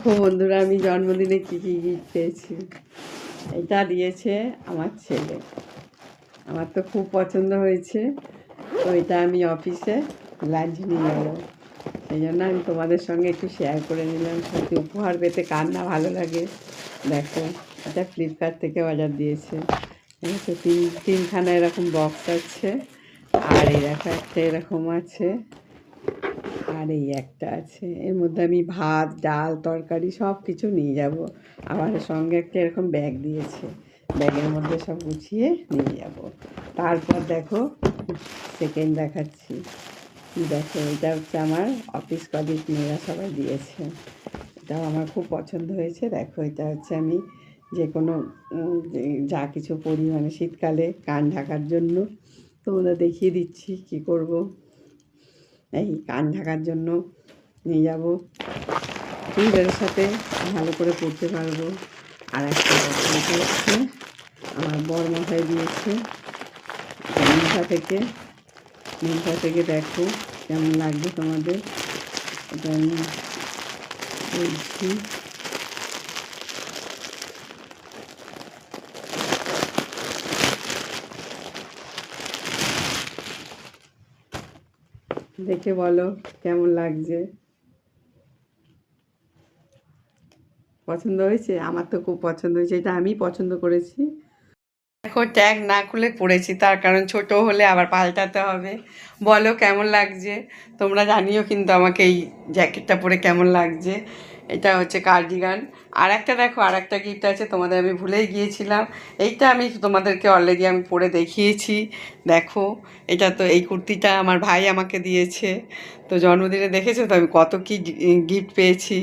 দেখো বন্ধুরা, আমি জন্মদিনে কী কী গিফট পেয়েছি। এটা দিয়েছে আমার ছেলে, আমার তো খুব পছন্দ হয়েছে। তো এটা আমি অফিসে লাঞ্চ নিয়ে যাবো, সেই জন্য আমি তোমাদের সঙ্গে একটু শেয়ার করে নিলাম। সত্যি উপহার পেতে কার না ভালো লাগে। দেখো, এটা ফ্লিপকার্ট থেকে অর্ডার দিয়েছে। তো তিনখানা এরকম বক্স আছে, আর এই দেখো একটা এরকম আছে, আর এই একটা আছে। এর মধ্যে আমি ভাত, ডাল, তরকারি সব কিছু নিয়ে যাব। আবার সঙ্গে একটা এরকম ব্যাগ দিয়েছে, ব্যাগের মধ্যে সব গুছিয়ে নিয়ে যাব। তারপর দেখো, সেকেন্ড দেখাচ্ছি। দেখো, এটা হচ্ছে আমার অফিস কলিগ মেয়েরা সবাই দিয়েছে। এটাও আমার খুব পছন্দ হয়েছে। দেখো, এটা হচ্ছে আমি যে কোনো যা কিছু পরি, মানে শীতকালে কান ঢাকার জন্য। তোমরা দেখিয়ে দিচ্ছি কি করব। এই কান ঢাকার জন্য নিয়ে যাব, চুড়িদারের সাথে ভালো করে পরতে পারবো। আর একটা হচ্ছে আমার বড়মশাই দিয়েছে মিন্ত্রা থেকে দেখো কেমন লাগবে তোমাদের, এটা আমি বলছি। দেখে বলো কেমন লাগছে, পছন্দ হয়েছে? আমার তো খুব পছন্দ হয়েছে, এটা আমি পছন্দ করেছি। দেখো, ট্যাগ না খুলে পড়েছি, তার কারণ ছোট হলে আবার পাল্টাতে হবে। বলো কেমন লাগছে, তোমরা জানিও কিন্তু আমাকে এই জ্যাকেটটা পরে কেমন লাগছে। এটা হচ্ছে কার্ডিগান। আর একটা দেখো, আর একটা গিফট আছে, তোমাদের আমি ভুলেই গিয়েছিলাম। এইটা আমি তোমাদেরকে অলরেডি আমি পরে দেখিয়েছি। দেখো, এটা তো এই কুর্তিটা আমার ভাই আমাকে দিয়েছে। তো জন্মদিনে দেখেছো তো আমি কত কি গিফট পেয়েছি।